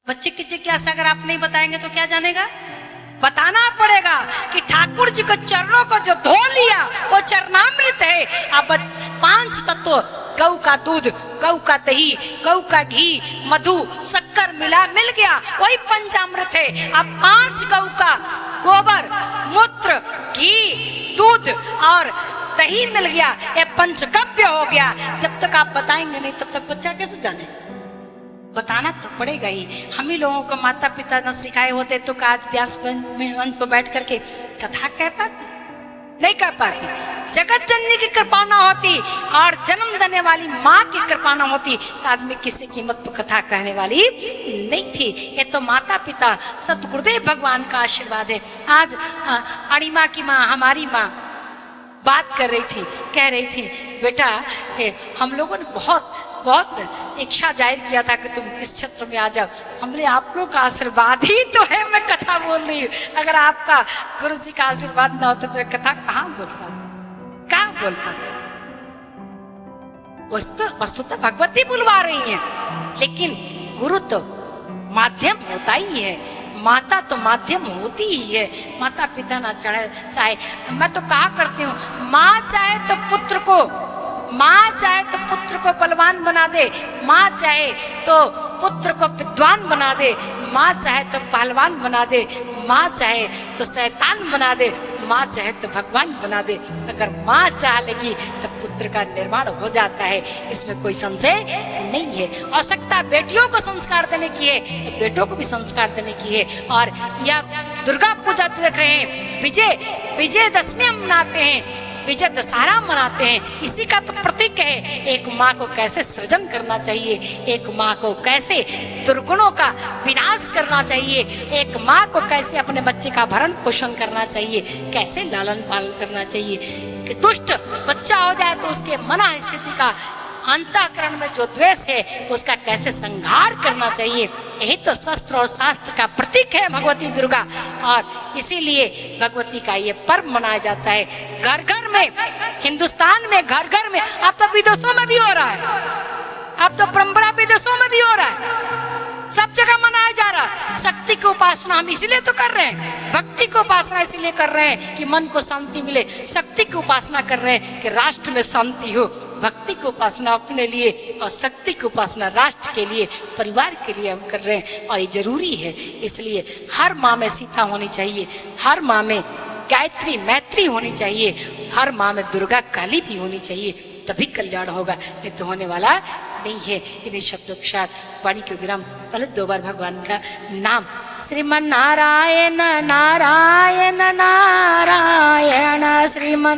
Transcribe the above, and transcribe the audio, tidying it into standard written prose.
बच्चे की जिज्ञासा अगर आप नहीं बताएंगे तो क्या जानेगा? बताना पड़ेगा कि ठाकुर जी को चरणों को जो धो लिया वो चरणामृत है। अब 5 तत्व, गऊ का दूध, गऊ का दही, गऊ का घी, मधु, शक्कर मिल गया, वही पंचामृत है। अब 5 गऊ का गोबर, मूत्र, घी, दूध और दही मिल गया, ये पंचगव्य हो गया। जब तक आप बताएंगे नहीं तब तक बच्चा कैसे जाने? बताना तो पड़ेगा ही। हम ही लोगों को माता पिता न सिखाए होते तो आज व्यास मंच पर बैठ करके कथा कह पाती? नहीं कह पाती। जगत जननी की कृपा न होती और जन्म देने वाली माँ की कृपा न होती तो आज मैं किसी कीमत पर कथा कहने वाली नहीं थी। ये तो माता पिता सतगुरुदेव भगवान का आशीर्वाद है। आज अणिमा की माँ, हमारी माँ बात कर रही थी, कह रही थी, बेटा हम लोगों ने बहुत इच्छा जाहिर किया था कि तुम इस क्षेत्र में आ जाओ। हमने आप लोग का आशीर्वाद ही तो है मैं कथा बोल रही हूँ। अगर आपका गुरु जी का आशीर्वाद न होता तो कथा कहाँ बोल पाते, कहाँ बोल पाते? वस्तुतः भगवती बुलवा रही है, लेकिन गुरु तो माध्यम होता ही है, माता तो माध्यम होती ही है। माता पिता ना चाहे, मैं तो कहा करती हूँ, माँ चाहे तो पुत्र को, माँ चाहे तो पुत्र को बलवान बना दे, माँ चाहे तो पुत्र को विद्वान बना दे, माँ चाहे तो पहलवान बना दे, माँ चाहे तो शैतान बना दे, माँ चाहे तो भगवान बना दे। अगर माँ चाह लेगी तो पुत्र का निर्माण हो जाता है, इसमें कोई संशय नहीं है। आवश्यकता बेटियों को संस्कार देने की है तो बेटों को भी संस्कार देने की है। और यह दुर्गा पूजा तो देख रहे हैं, विजयदशमी हम मनाते हैं, विजय दशहरा मनाते हैं, इसी का तो प्रतीक है। एक माँ को कैसे सृजन करना चाहिए, एक माँ को कैसे दुर्गुणों का विनाश करना चाहिए, एक माँ को कैसे अपने बच्चे का भरण पोषण करना चाहिए, कैसे लालन पालन करना चाहिए। कि दुष्ट बच्चा हो जाए तो उसके मना स्थिति का, अंतःकरण में जो द्वेष है उसका कैसे संहार करना चाहिए, यही तो शस्त्र और शास्त्र का प्रतीक है भगवती दुर्गा। और इसीलिए भगवती का ये पर्व मनाया जाता है घर घर में, हिंदुस्तान में घर घर में। अब तो विदेशों में भी हो रहा है, अब तो परंपरा विदेशों में भी हो रहा है, सब जगह मनाया जा रहा है। शक्ति की उपासना हम इसलिए तो कर रहे हैं, भक्ति की उपासना इसलिए कर रहे हैं कि मन को शांति मिले। शक्ति की उपासना कर रहे हैं कि राष्ट्र में शांति हो। भक्ति की उपासना अपने लिए और शक्ति की उपासना राष्ट्र के लिए, परिवार के लिए हम कर रहे हैं, और ये जरूरी है। इसलिए हर माँ में सीता होनी चाहिए, हर माँ में गायत्री मैत्री होनी चाहिए, हर माँ में दुर्गा काली भी होनी चाहिए, तभी कल्याण होगा, नहीं तो होने वाला नहीं है। इन्हीं शब्दों के साथ वाणी के विराम। पहले 2 बार भगवान का नाम, श्रीमन नारायण नारायण नारायण श्रीमन